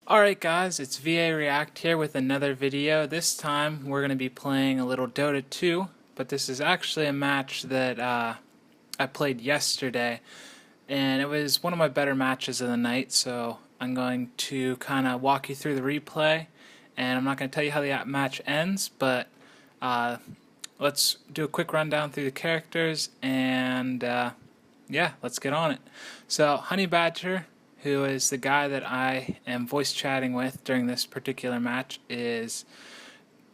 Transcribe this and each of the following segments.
Alright guys, it's VA React here with another video. This time we're going to be playing a little Dota 2, but this is actually a match that I played yesterday, and it was one of my better matches of the night, so I'm going to kind of walk you through the replay, and I'm not going to tell you how the match ends, but let's do a quick rundown through the characters, and yeah, let's get on it. So, Honey Badger, who is the guy that I am voice chatting with during this particular match, is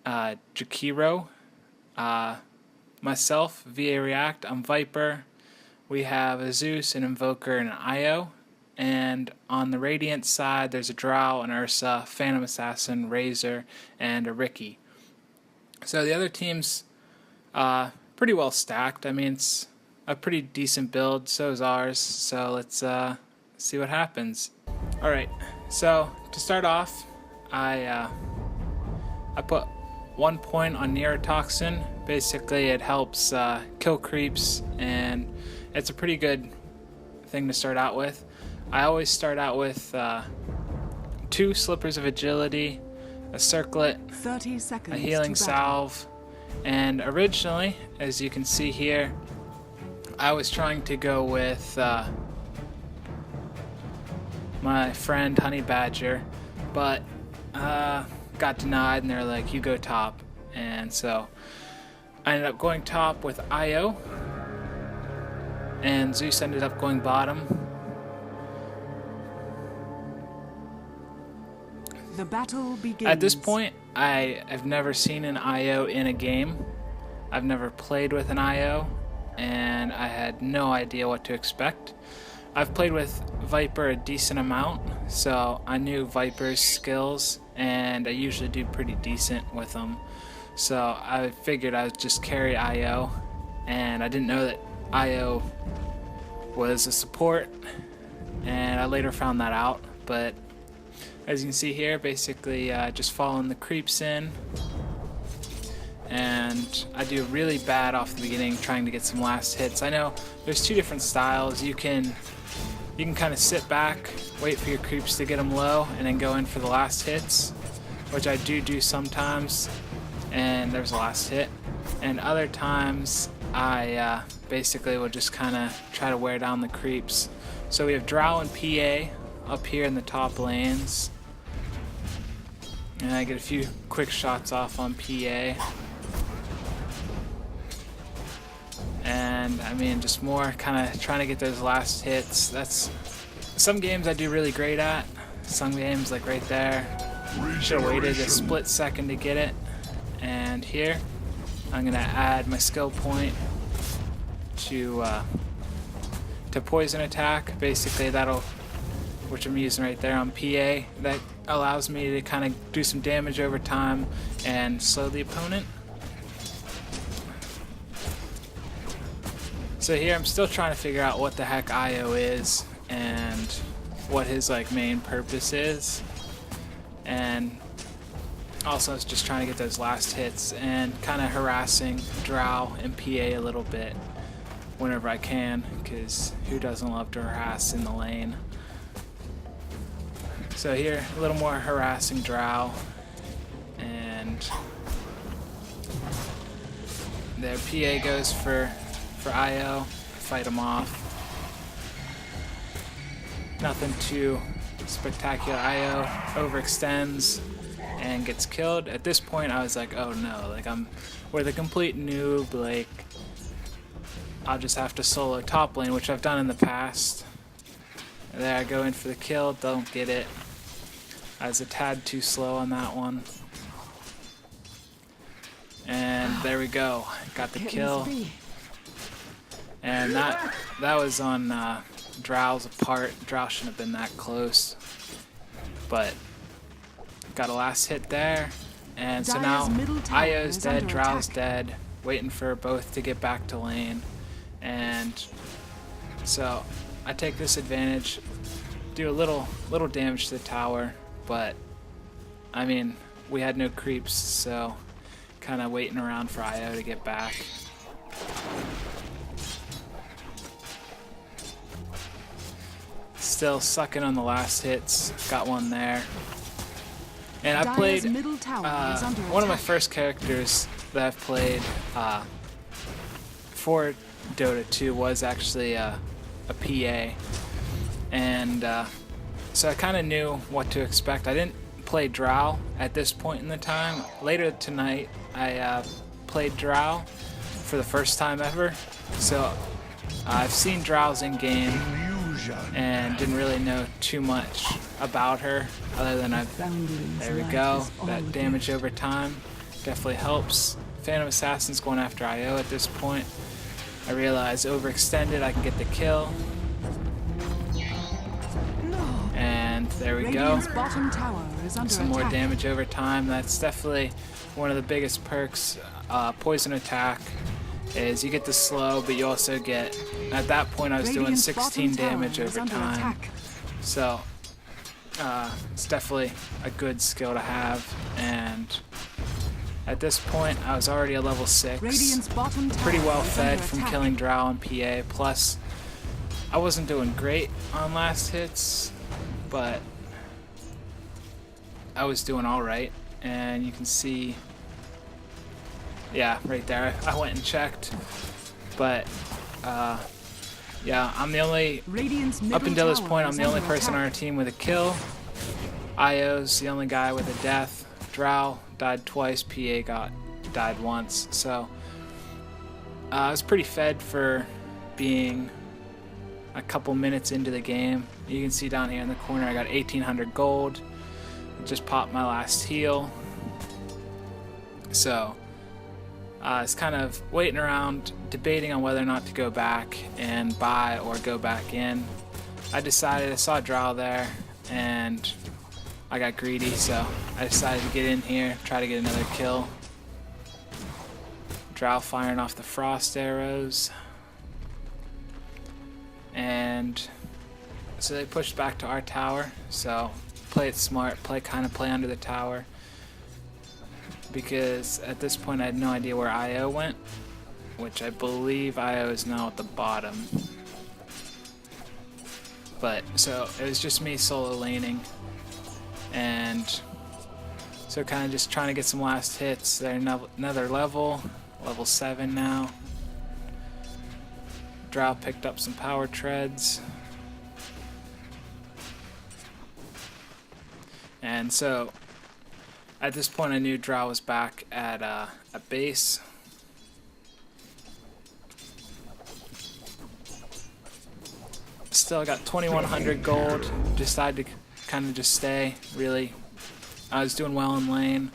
Jakiro. Myself, VA React, I'm Viper. We have a Zeus, an Invoker, and an IO. And on the Radiant side, there's a Drow, an Ursa, Phantom Assassin, Razor, and a Ricky. So the other team's pretty well stacked. I mean, it's a pretty decent build, so is ours. So let's see what happens. Alright, so to start off, I put 1 point on Neurotoxin. Basically it helps kill creeps, and it's a pretty good thing to start out with. I always start out with 2 Slippers of Agility, a Circlet, 30 seconds a Healing Salve, and originally, as you can see here, I was trying to go with my friend Honey Badger, but got denied, and they're like, you go top. And so I ended up going top with IO, and Zeus ended up going bottom. The battle begins. At this point, I have never seen an IO in a game. I've never played with an IO, and I had no idea what to expect. I've played with Viper a decent amount, so I knew Viper's skills, and I usually do pretty decent with them. So I figured I would just carry IO, and I didn't know that IO was a support, and I later found that out. But as you can see here, basically just following the creeps in, and I do really bad off the beginning trying to get some last hits. I know there's 2 different styles. You can kind of sit back, wait for your creeps to get them low, and then go in for the last hits, which I do sometimes, and there's a last hit. And other times I basically will just kind of try to wear down the creeps. So we have Drow and PA up here in the top lanes, and I get a few quick shots off on PA. And I mean, just more kind of trying to get those last hits. That's some games I do really great at. Some games, like right there, should have waited a split second to get it. And here, I'm gonna add my skill point to poison attack. Basically, which I'm using right there on PA. That allows me to kind of do some damage over time and slow the opponent. So here I'm still trying to figure out what the heck IO is and what his main purpose is, and also it's just trying to get those last hits and kind of harassing Drow and PA a little bit whenever I can, because who doesn't love to harass in the lane. So here, a little more harassing Drow, and there PA goes for IO, fight him off. Nothing too spectacular. IO overextends and gets killed. At this point I was like, oh no, I'm with a complete noob, I'll just have to solo top lane, which I've done in the past. And there I go in for the kill, don't get it. I was a tad too slow on that one. And there we go, got the kill. And that was on Drow's part. Drow shouldn't have been that close, but got a last hit there. And so now IO's dead, Drow's dead, waiting for both to get back to lane. And so I take this advantage, do a little damage to the tower, but I mean, we had no creeps, so kind of waiting around for IO to get back. Still sucking on the last hits. Got one there. And I Dire's played middle tower is under one of my attack. first characters that I've played for Dota 2 was actually a PA, and so I kind of knew what to expect. I didn't play Drow at this point in the time. Later tonight, I played Drow for the first time ever, so I've seen Drows in game and didn't really know too much about her other than there we go, that damage over time definitely helps. Phantom Assassin's going after IO at this point. I realize overextended, I can get the kill, and there we go. Radiant's bottom tower is under Some more attack. damage over time. That's definitely one of the biggest perks. Poison attack is you get the slow, but you also get, at that point I was doing Radiant's 16 bottom tower damage is over under time. attack. So it's definitely a good skill to have, and at this point I was already a level 6. Radiant's bottom tower Pretty well is fed under from attack. killing Drow and PA, plus I wasn't doing great on last hits, but I was doing alright, and you can see, yeah, right there, I went and checked, but yeah, I'm the only, Radiant's middle up until this tower point, I'm is the only under person on our attack. team with a kill. IO's the only guy with a death. Drow died twice, PA died once, so I was pretty fed for being a couple minutes into the game. You can see down here in the corner I got 1800 gold. Just popped my last heal. So I was kind of waiting around, debating on whether or not to go back and buy or go back in. I decided, I saw Drow there, and I got greedy, so I decided to get in here, try to get another kill. Drow firing off the frost arrows. And so they pushed back to our tower, so play it smart, play under the tower, because at this point I had no idea where IO went, which I believe IO is now at the bottom. But so it was just me solo laning, and so kind of just trying to get some last hits. They're another level 7 now. Drow picked up some power treads. And so at this point I knew Drow was back at a base. Still got 2100 gold. Decided to kind of just stay, really. I was doing well in lane.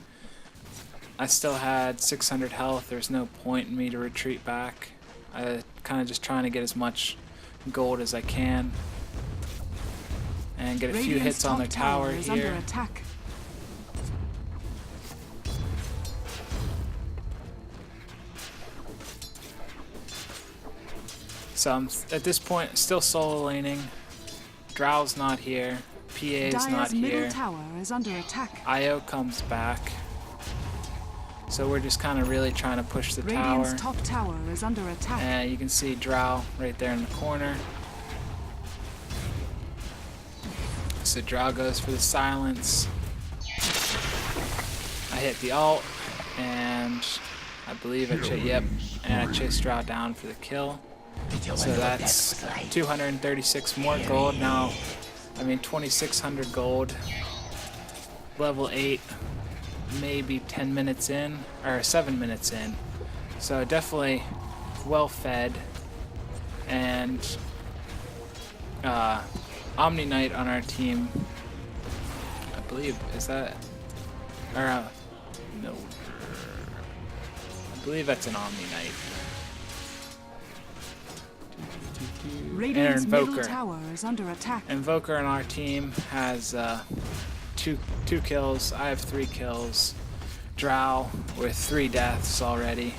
I still had 600 health. There's no point in me to retreat back. I kind of just trying to get as much gold as I can and get a few Radiant's hits on their top tower is here. under attack. So I'm at this point still solo laning. Drow's not here. PA is not Dire's middle here. tower is under attack. IO comes back. So we're just kind of really trying to push the tower. Radiant's top tower is under attack. And you can see Drow right there in the corner. So Drow goes for the silence. I hit the ult, and I believe and I chased Drow down for the kill. So that's 236 more gold now. 2600 gold. Level 8, maybe 10 minutes in, or 7 minutes in. So definitely well fed. And Omni Knight on our team, I believe, is that, or no, I believe that's an Omni Knight. Radiant's And middle Invoker. tower is under attack. Invoker on our team has two kills. I have 3 kills. Drow with 3 deaths already.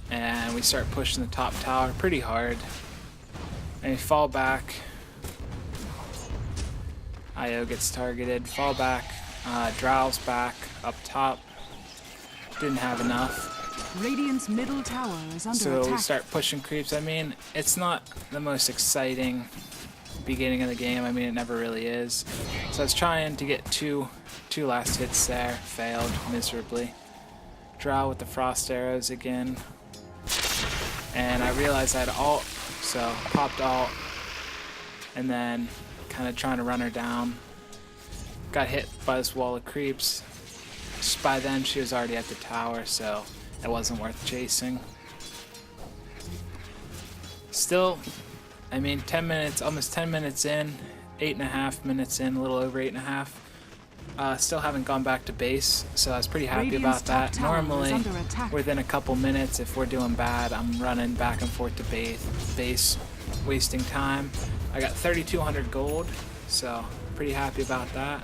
And we start pushing the top tower pretty hard. And we fall back. IO gets targeted. Fall back. Drow's back up top. Didn't have enough. Radiant's middle tower is under So attack. we start pushing creeps. It's not the most exciting beginning of the game. I mean, it never really is. So I was trying to get two last hits there, failed miserably. Drow with the frost arrows again, and I realized I had ult, so popped ult, and then kind of trying to run her down. Got hit by this wall of creeps. Just by then she was already at the tower, so it wasn't worth chasing. Still, I mean, 10 minutes, almost 10 minutes in, 8.5 minutes in, a little over 8.5. Still haven't gone back to base, so I was pretty happy about that. Normally, within a couple minutes, if we're doing bad, I'm running back and forth to base, wasting time. I got 3,200 gold, so pretty happy about that.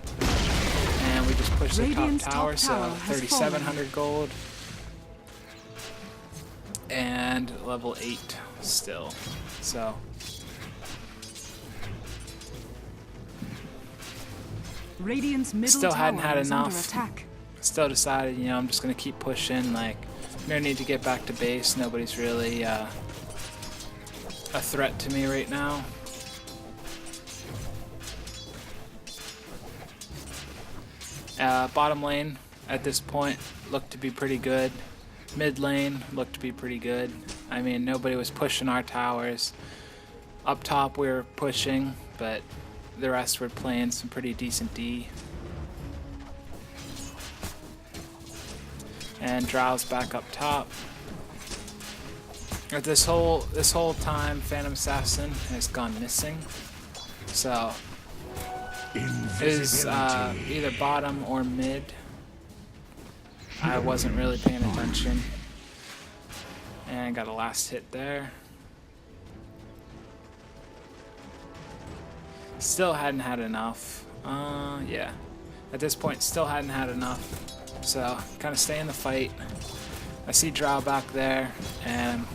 And we just pushed the top tower, so 3,700 gold. And level 8 still, so... Radiant's middle Still hadn't tower had is under enough. attack. Still decided, you know, I'm just gonna keep pushing. Like, no need to get back to base. Nobody's really a threat to me right now. Bottom lane at this point looked to be pretty good. Mid lane looked to be pretty good. I mean, nobody was pushing our towers. Up top we were pushing, but the rest were playing some pretty decent D. And Drow's back up top. But this whole time, Phantom Assassin has gone missing. So it was either bottom or mid. I wasn't really paying attention. And got a last hit there. Still hadn't had enough. Yeah. At this point, still hadn't had enough. So, kind of stay in the fight. I see Drow back there, and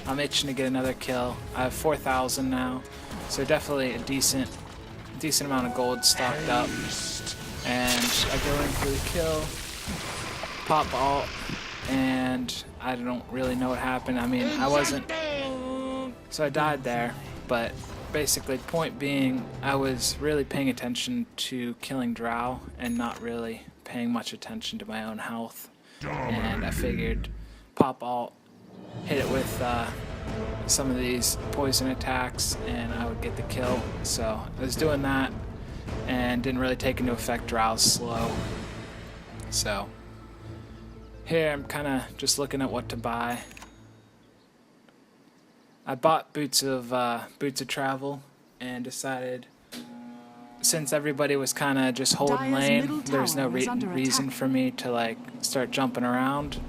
I'm itching to get another kill. I have 4,000 now, so definitely a decent amount of gold stocked up. And I go in for the kill, pop ult, and I don't really know what happened. I mean, I wasn't... So I died there, but... Basically, point being, I was really paying attention to killing Drow and not really paying much attention to my own health. And I figured pop ult, hit it with some of these poison attacks, and I would get the kill. So I was doing that and didn't really take into effect Drow's slow. So here I'm kind of just looking at what to buy. I bought boots of travel and decided, since everybody was kind of just holding lane, there's no reason for me to like start jumping around.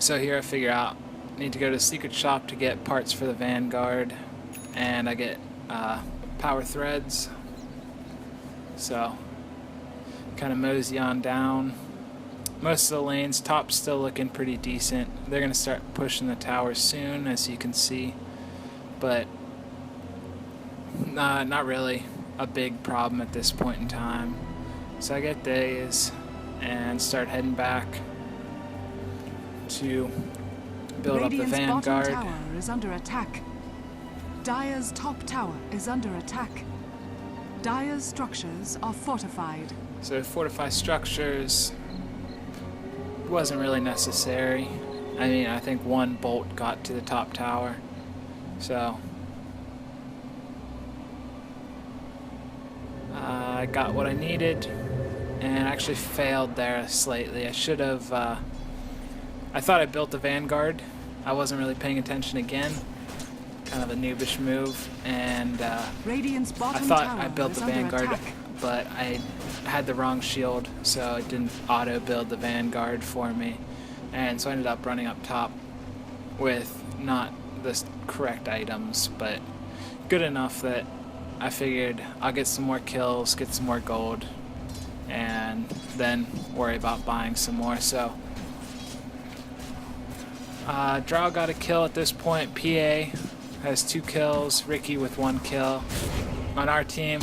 So here I figure out I need to go to the secret shop to get parts for the Vanguard, and I get power threads. So kind of mosey on down. Most of the lanes, top's still looking pretty decent. They're going to start pushing the tower soon, as you can see. But not really a big problem at this point in time. So I get days and start heading back to build up the Vanguard. Bottom tower is under attack. Dire's top tower is under attack. Dire's structures are fortified. So fortify structures wasn't really necessary. I mean, I think one bolt got to the top tower. So I got what I needed and actually failed there slightly. I should have I thought I built the Vanguard. I wasn't really paying attention again. Kind of a noobish move, and I thought I built the Vanguard, but I had the wrong shield, so it didn't auto build the Vanguard for me, and so I ended up running up top with not the correct items, but good enough that I figured I'll get some more kills, get some more gold, and then worry about buying some more. So Drow got a kill at this point. PA has 2 kills, Ricky with 1 kill. On our team,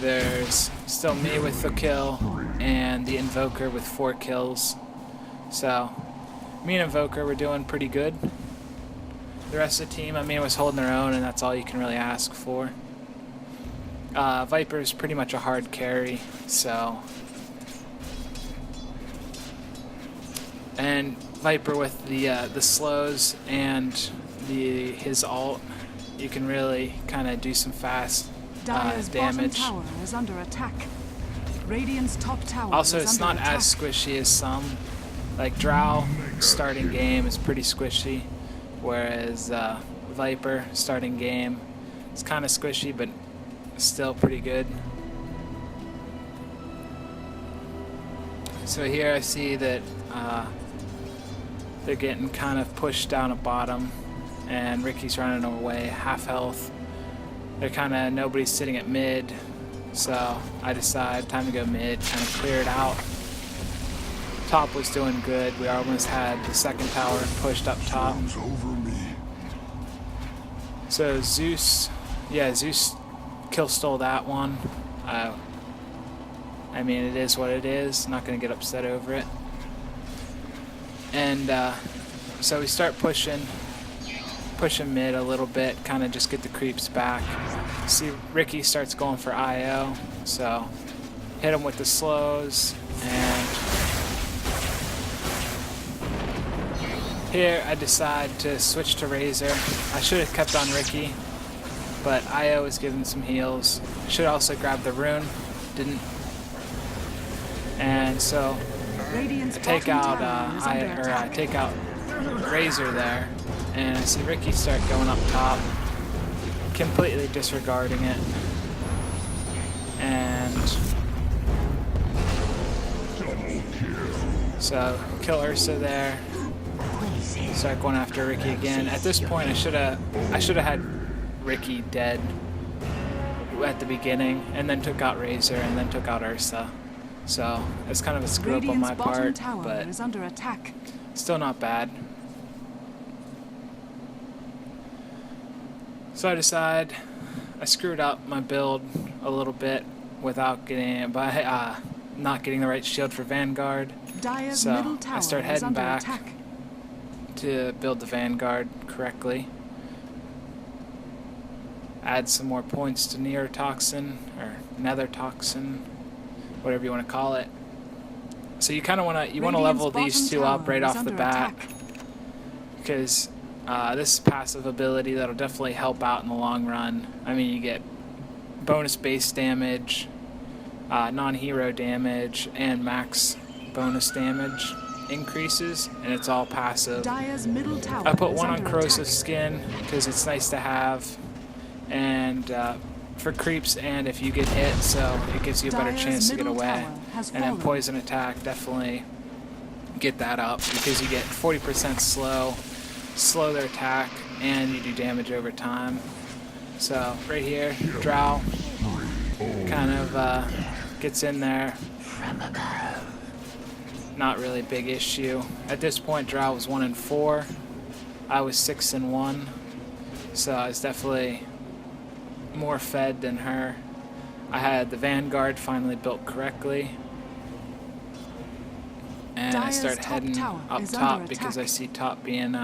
there's still me with the kill and the Invoker with 4 kills. So me and Invoker were doing pretty good. the rest of the team, I mean, was holding their own, and that's all you can really ask for. Viper's pretty much a hard carry, so... And Viper with the slows and his ult, you can really kind of do some fast Dire's damage. bottom tower is under attack. Radiant's top tower Also, is it's under not attack. as squishy as some. Like Drow starting game is pretty squishy, whereas Viper starting game is kind of squishy, but still pretty good. So here I see that they're getting kind of pushed down at bottom, and Ricky's running away, half health. They're kind of, nobody's sitting at mid, so I decide time to go mid, kind of clear it out. Top was doing good. We almost had the second tower pushed up top. So Zeus, yeah, Zeus kill stole that one. I mean, it is what it is. Not going to get upset over it. And so we start pushing mid a little bit, kind of just get the creeps back. See, Ricky starts going for IO, so hit him with the slows, and here I decide to switch to Razor. I should have kept on Ricky, but IO is giving some heals. Should also grab the rune, didn't. And so I take out I take out Razor there, and I see Ricky start going up top, completely disregarding it, and so kill Ursa there. Start going after Ricky again. At this point, I should have had Ricky dead at the beginning, and then took out Razor, and then took out Ursa. So it's kind of a screw up on my part, but is under attack. Still not bad. So I decide I screwed up my build a little bit without getting by not getting the right shield for Vanguard. Dire's So middle tower I start is heading under back attack. to build the Vanguard correctly. Add some more points to Neurotoxin or Nether Toxin, whatever you want to call it. So you kind of want to level these two up right off the bat, because this passive ability that'll definitely help out in the long run. I mean, you get bonus base damage, non-hero damage, and max bonus damage increases, and it's all passive. Dire's middle tower I put is one on under Corrosive attack. Skin because it's nice to have, and for creeps, and if you get hit, so it gives you a better Dire's chance to get middle away. tower has And then fallen. Poison Attack, definitely get that up because you get 40% slow their attack, and you do damage over time. So right here, Drow kind of gets in there. Not really a big issue. At this point, Drow was 1-4. I was 6-1. So I was definitely more fed than her. I had the Vanguard finally built correctly. And I Dire's start top heading tower up is top under because I attack. see top being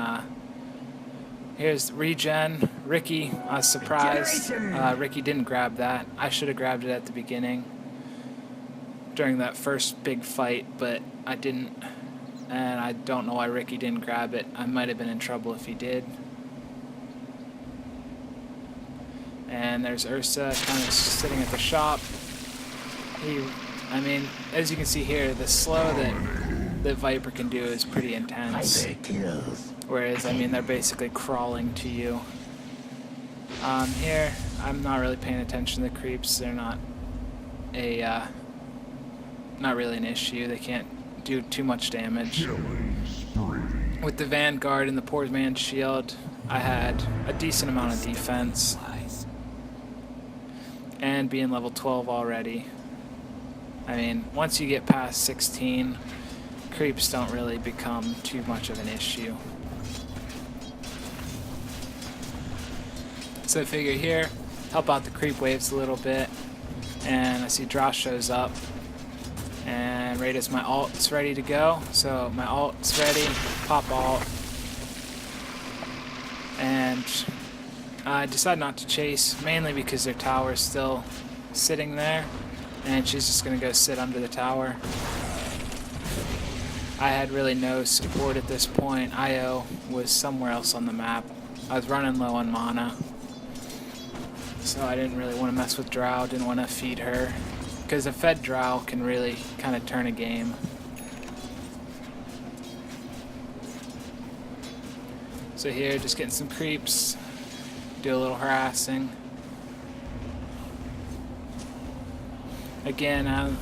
here's regen. Ricky, I was surprised. Ricky didn't grab that. I should have grabbed it at the beginning during that first big fight, but I didn't. And I don't know why Ricky didn't grab it. I might have been in trouble if he did. And there's Ursa kind of sitting at the shop. I mean, as you can see here, the slow that Viper can do is pretty intense. Whereas, I mean, they're basically crawling to you. Here, I'm not really paying attention to the creeps. They're not really an issue. They can't do too much damage. With the Vanguard and the Poor Man's Shield, I had a decent amount of defense. And being level 12 already. I mean, once you get past 16, creeps don't really become too much of an issue. So I figure here, help out the creep waves a little bit. And I see Drow shows up. And right as my ult's ready to go. So my ult's ready, pop ult. And I decided not to chase, mainly because their tower is still sitting there, and she's just going to go sit under the tower. I had really no support at this point. Io was somewhere else on the map. I was running low on mana, so I didn't really want to mess with Drow, didn't want to feed her, because a fed Drow can really kind of turn a game. So here, just getting some creeps, do a little harassing. Again, I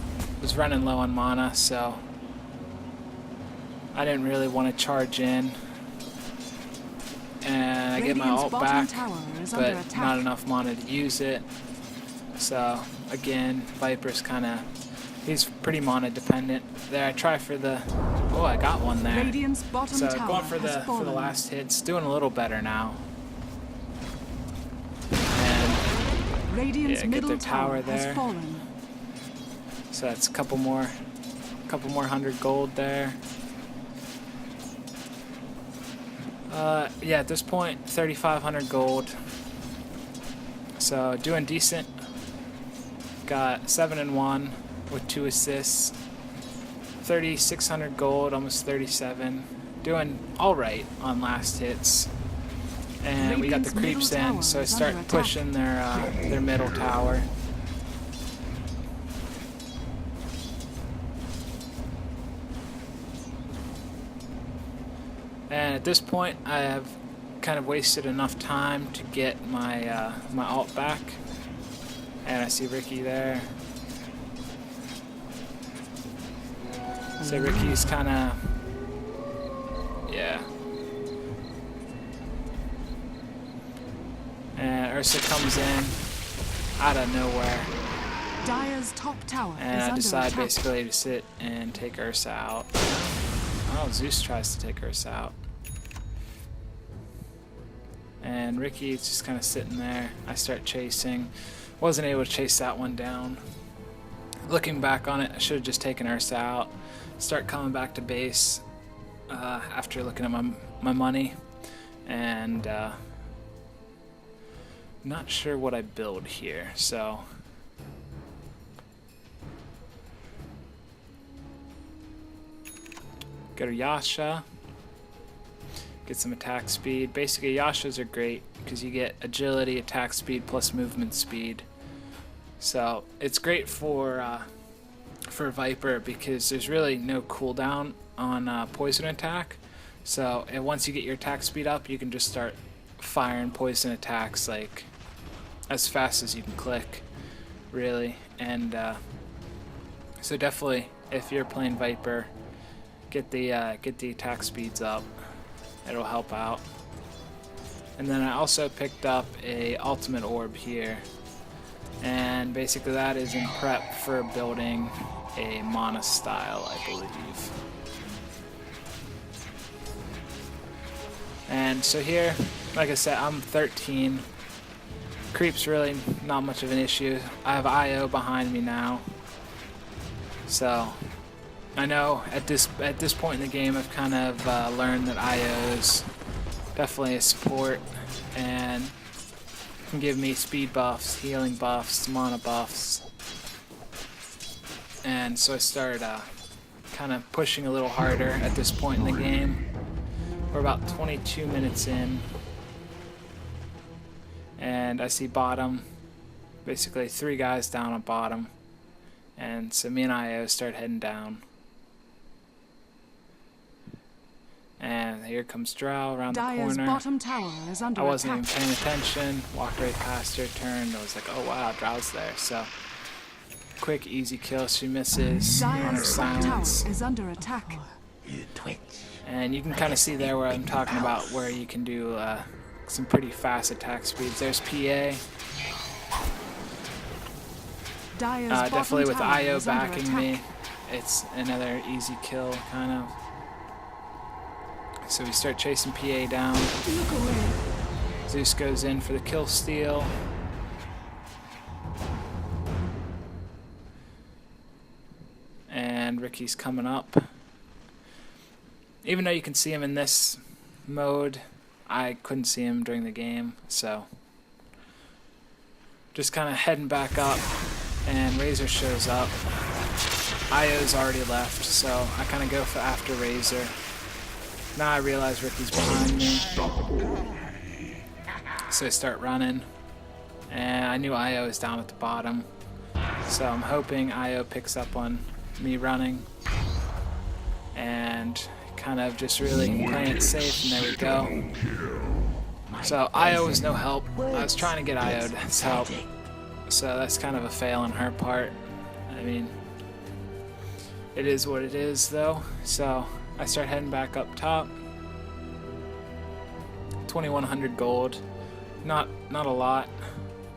was running low on mana, so I didn't really want to charge in. And I get my ult back, but not enough mana to use it. So again, Viper's kind of, he's pretty mana dependent. There, I try for the, oh, I got one there. So going for the last hits, doing a little better now. And yeah, get their tower there. So that's a couple more 100 gold there. Yeah, at this point, 3,500 gold. So doing decent. Got 7-1 with 2 assists. 3,600 gold, almost 37. Doing all right on last hits. And we got the creeps in, so I start pushing their middle tower. And at this point, I have kind of wasted enough time to get my my ult back. And I see Ricky there. So Ricky's kind of, yeah. And Ursa comes in out of nowhere. Dire's top tower and is I decide under attack. basically to sit and take Ursa out. Oh, Zeus tries to take Ursa out. And Ricky's just kind of sitting there. I start chasing. Wasn't able to chase that one down. Looking back on it, I should have just taken Ursa out. Start coming back to base after looking at my money. And not sure what I build here, so go to Yasha, get some attack speed. Basically, Yashas are great because you get agility, attack speed, plus movement speed. So it's great for Viper because there's really no cooldown on poison attack. So and once you get your attack speed up, you can just start firing poison attacks like as fast as you can click, really. And so definitely, if you're playing Viper, get the attack speeds up. It'll help out. And then I also picked up a ultimate orb here, and basically that is in prep for building a mana style, I believe. And so here, like I said, I'm 13. Creep's really not much of an issue. I have IO behind me now, so I know at this point in the game I've kind of learned that IO is definitely a support and can give me speed buffs, healing buffs, mana buffs. And so I started kind of pushing a little harder at this point in the game. We're about 22 minutes in, and I see bottom, basically 3 guys down on bottom, and so me and IO start heading down. And here comes Drow around the corner. Bottom tower is under I wasn't attack. even paying attention, walked right past her, turned, I was like, oh wow, Drow's there. So quick, easy kill. She misses on her Dire's top tower silence. is under attack. And you can kind of see there where I'm talking about where you can do some pretty fast attack speeds. There's PA. Dire's Definitely with bottom tower IO is under backing attack. me, it's another easy kill, kind of. So we start chasing PA down. Look away. Zeus goes in for the kill steal. And Ricky's coming up. Even though you can see him in this mode, I couldn't see him during the game, so just kind of heading back up, and Razor shows up. Io's already left, so I kind of go for after Razor. Now I realize Ricky's behind me, so I start running, and I knew Io was down at the bottom, so I'm hoping Io picks up on me running, and kind of just really playing it safe, and there we go. So Io was no help. I was trying to get Io to help, so that's kind of a fail on her part. I mean, it is what it is though. So I start heading back up top. 2100 gold. Not a lot.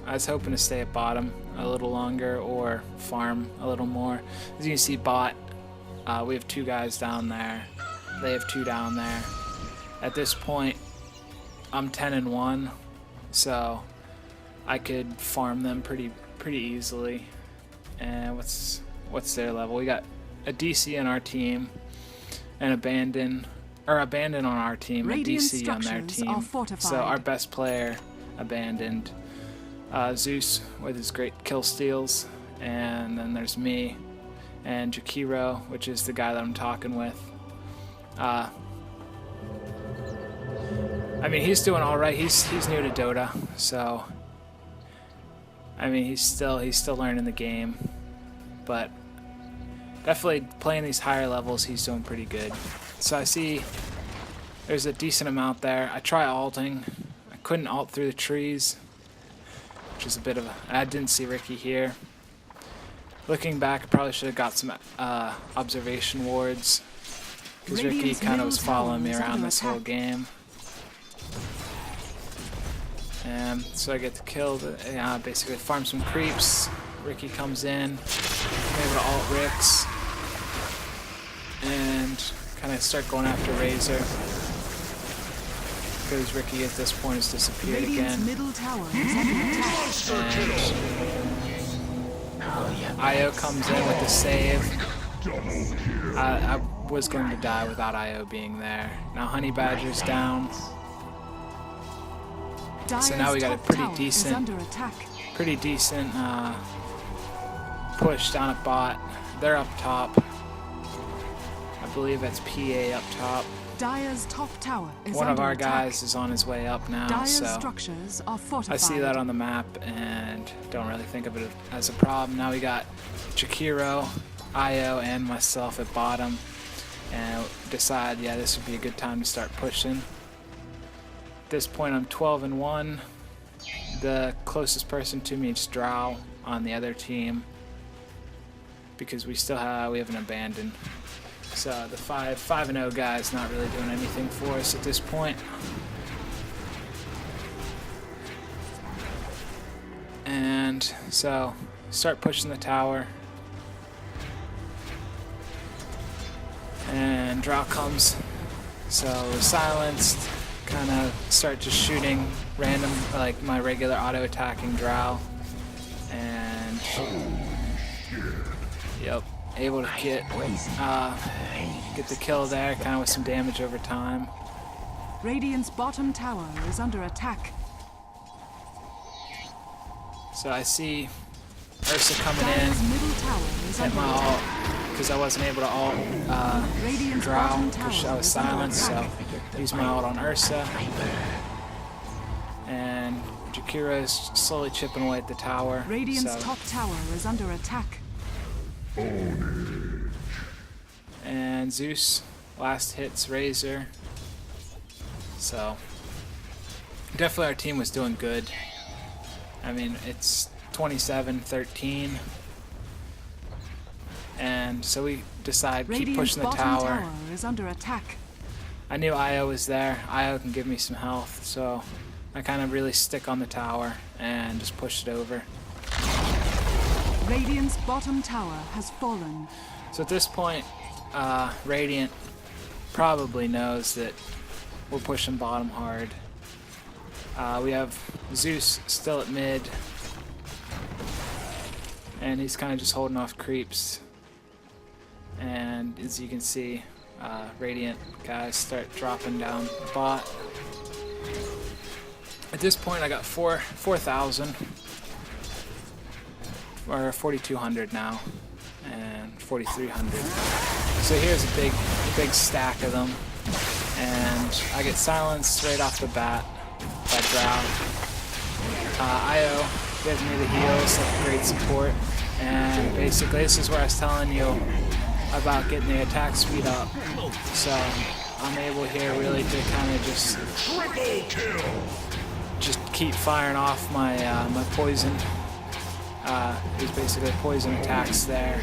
I was hoping to stay at bottom a little longer or farm a little more. As you can see, bot, we have 2 guys down there. They have 2 down there. At this point, I'm 10-1, so I could farm them pretty easily. And what's their level? We got a DC on our team, and Abandon on our team, Radiant a DC on their team. So our best player abandoned. Zeus with his great kill steals, and then there's me and Jakiro, which is the guy that I'm talking with. I mean, he's doing all right. He's new to Dota, so I mean, he's still learning the game, but definitely playing these higher levels, he's doing pretty good. So I see there's a decent amount there. I try alting. I couldn't alt through the trees, which is a bit of a... I didn't see Ricky here. Looking back, I probably should have got some observation wards, because Ricky kind of was following me around this whole game. And so I get to kill, basically farm some creeps. Ricky comes in, I'm able to alt Ricks, and kind of start going after Razor, because Ricky at this point has disappeared again. Middle tower is under attack. And Io comes in with the save. I was going to die without Io being there. Now Honey Badger's down. So now we got a pretty decent push down at bot. They're up top. I believe that's PA up top. Dire's top tower is One of under our attack. guys is on his way up now, Dire's so structures are fortified. I see that on the map and don't really think of it as a problem. Now we got Jakiro, Io, and myself at bottom, and decide, yeah, this would be a good time to start pushing. At this point, I'm 12-1. The closest person to me is Drow on the other team, because we have an abandon. So the 5-0 guy is not really doing anything for us at this point. And so start pushing the tower. And Drow comes. So we're silenced. Kind of start just shooting random, like my regular auto attacking Drow. And yep. Able to get the kill there, kind of with some damage over time. Radiant's bottom tower is under attack. So I see Ursa coming Dire's in, middle tower is hit under my attack. ult, because I wasn't able to ult Radiant's Drow, bottom because tower I was is under silenced, so attack. use my ult on Ursa. And Jakira's slowly chipping away at the tower. Radiant's so. top tower is under attack. And Zeus last hits Razor. So definitely our team was doing good. I mean, it's 27-13. And so we decide keep pushing the tower. Is under attack. I knew Io was there. Io can give me some health, so I kind of really stick on the tower and just push it over. Radiant's bottom tower has fallen. So at this point, Radiant probably knows that we're pushing bottom hard. We have Zeus still at mid, and he's kind of just holding off creeps. And as you can see, Radiant guys start dropping down bot. At this point, I got 4,000 or 4,200 now, and 4,300. So here's a big stack of them, and I get silenced right off the bat by Drow. Io gives me the heals, like great support, and basically this is where I was telling you about getting the attack speed up. So I'm able here really to kind of just keep firing off my my poison. There's basically poison attacks there.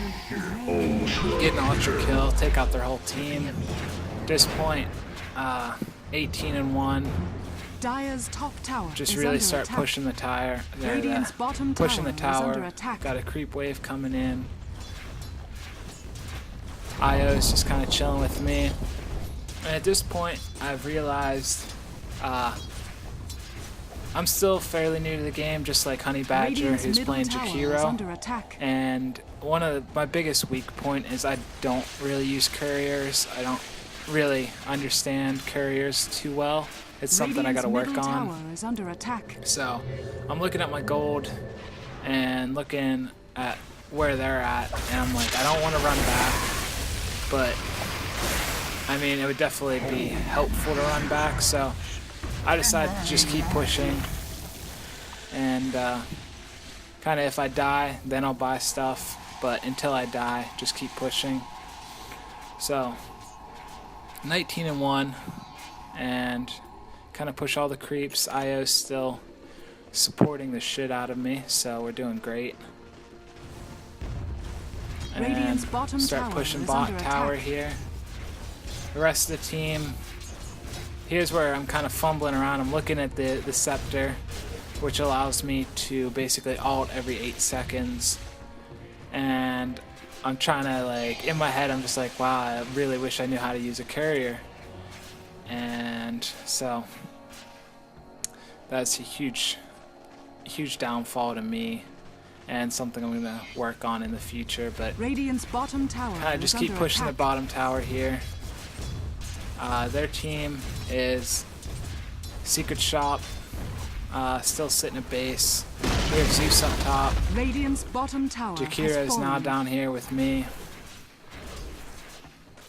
Get an ultra kill, take out their whole team. At this point, 18-1. Dire's top tower Just is really under start attack. pushing the tire. Radiant's bottom Pushing the tower is under tower. attack. Got a creep wave coming in. Io's just kind of chilling with me. And at this point, I've realized I'm still fairly new to the game, just like Honey Badger, Radiant's who's middle playing tower is Jakiro. under attack. And one of my biggest weak point is I don't really use couriers. I don't really understand couriers too well. It's something I gotta work Radiant's middle on. tower is under attack. So I'm looking at my gold and looking at where they're at, and I'm like, I don't want to run back, but I mean, it would definitely be helpful to run back. So I decided to just keep pushing, and kind of if I die, then I'll buy stuff. But until I die, just keep pushing. So 19-1, and kind of push all the creeps. Io's still supporting the shit out of me, so we're doing great. Radiant's And bottom start tower pushing is bot under tower attack. here. The rest of the team, here's where I'm kind of fumbling around. I'm looking at the scepter, which allows me to basically ult every 8 seconds. And I'm trying to, like, in my head, I'm just like, wow, I really wish I knew how to use a courier. And so that's a huge downfall to me, and something I'm gonna work on in the future. But Radiant's bottom tower I is just keep under pushing the attack. bottom tower here. Their team is Secret Shop, still sitting at base. We have Zeus up top. Radiant's bottom tower Jakira has is now fallen. down here with me.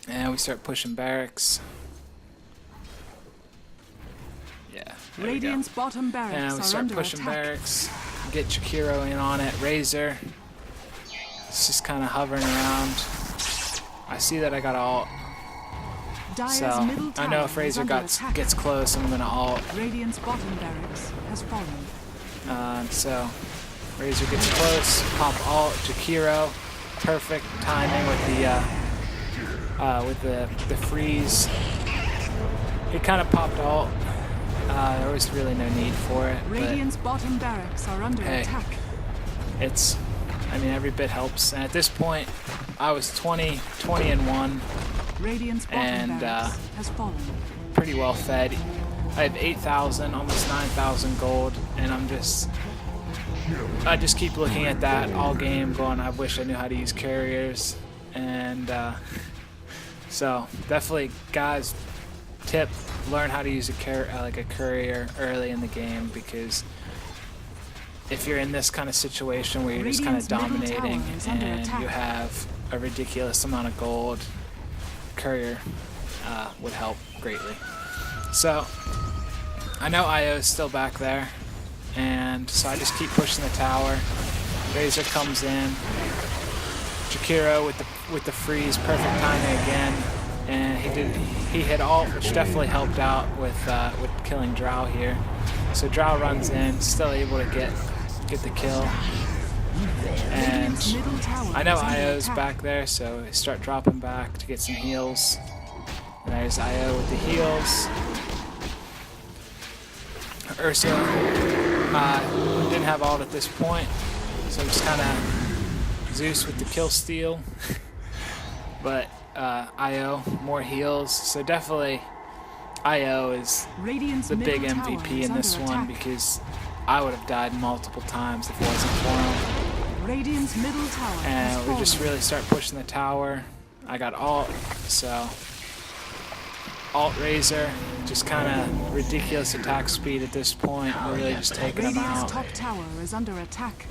And we start pushing barracks. Yeah, there we go. Radiant's bottom barracks And we are start under pushing attack. barracks. Get Jakiro in on it. Razor. It's just kind of hovering around. I see that I got ult. Dire's So middle I know tower if is Razor under gets attack. close, I'm gonna ult. Radiant's bottom barracks has fallen. So Razor gets close. Pop ult. Jakiro. Perfect timing with the freeze. He kind of popped ult. There was really no need for it. But Radiant's bottom barracks are under Hey. attack. I mean, every bit helps. And at this point, I was 20-1, Radiant's bottom And, barracks has fallen. pretty well fed. I have 8,000, almost 9,000 gold, and I just keep looking at that all game, going, I wish I knew how to use carriers. And so definitely, guys, tip: learn how to use a courier early in the game, because if you're in this kind of situation where you're just kind of Radiant's middle dominating tower is under and attack. you have a ridiculous amount of gold, courier would help greatly. So I know Io is still back there, and so I just keep pushing the tower. Razor comes in. Jakiro with the freeze, perfect timing again, and he hit ult, which definitely helped out with killing Drow here. So Drow runs in, still able to get the kill. And Radiant's middle tower I know is under Io's attack. back there, so I start dropping back to get some heals. And there's Io with the heals. Ursa didn't have ult at this point, so I'm just kind of Zeus with the kill steal. But Io, more heals, so definitely Io is Radiant's the big middle tower MVP is in this under one, attack. because I would have died multiple times if it wasn't for him. Radiant's middle tower has And we fallen. just really start pushing the tower. I got ult, so Alt Razor, just kind of ridiculous attack speed at this point. We're really just taking him Radiant's out. top tower is under attack.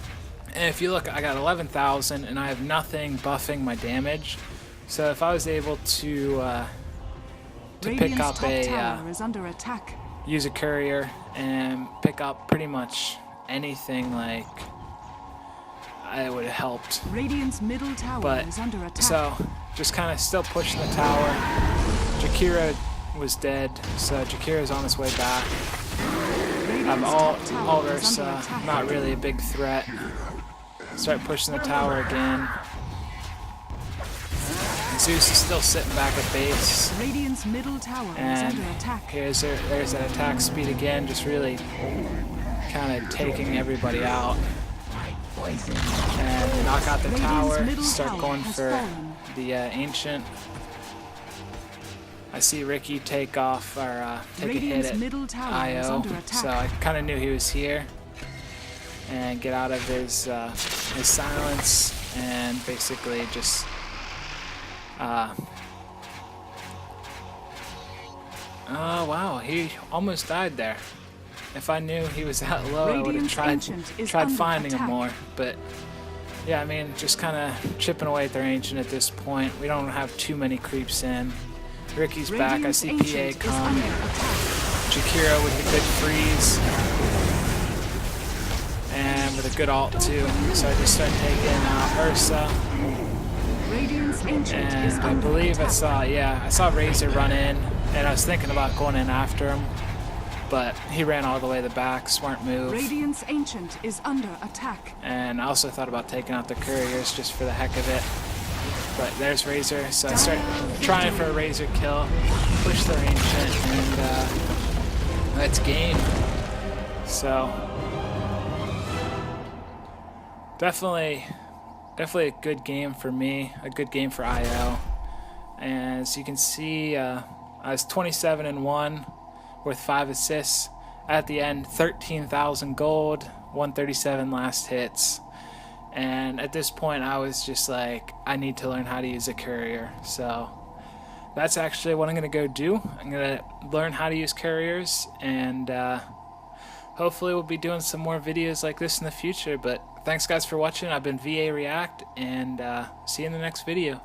And if you look, I got 11,000 and I have nothing buffing my damage. So if I was able to pick up is under attack. use a courier and pick up pretty much anything, like, it would have helped. Radiant's middle tower But is under attack. so just kind of still pushing the tower. Jakira was dead, so Jakira's on his way back. I'm all Ursa, not really a big threat. Start pushing the tower again. Zeus is still sitting back at base. Radiant's middle tower And is under attack. there's that attack speed again, just really kind of taking everybody out. And knock out the tower, start going for the Ancient. I see Ricky take off, or take a hit at IO, so I kind of knew he was here. And get out of his silence, and basically just oh wow, he almost died there. If I knew he was that low, I would have tried finding him more. But yeah, I mean, just kind of chipping away at their Ancient at this point. We don't have too many creeps in. Ricky's back. I see PA come. Jakira with the good freeze. And with a good ult too. So I just start taking Ursa. And I believe I saw Razor run in, and I was thinking about going in after him, but he ran all the way to the back. Smart move. Radiant's Ancient is under attack. And I also thought about taking out the couriers just for the heck of it. But there's Razor, so I start trying for a Razor kill, push their Ancient, and that's game. So definitely a good game for me, a good game for IO. And as you can see, I was 27-1 with 5 assists. At the end, 13,000 gold, 137 last hits. And at this point, I was just like, I need to learn how to use a courier. So that's actually what I'm going to go do. I'm going to learn how to use couriers, and hopefully we'll be doing some more videos like this in the future. But thanks guys for watching. I've been VA React, and see you in the next video.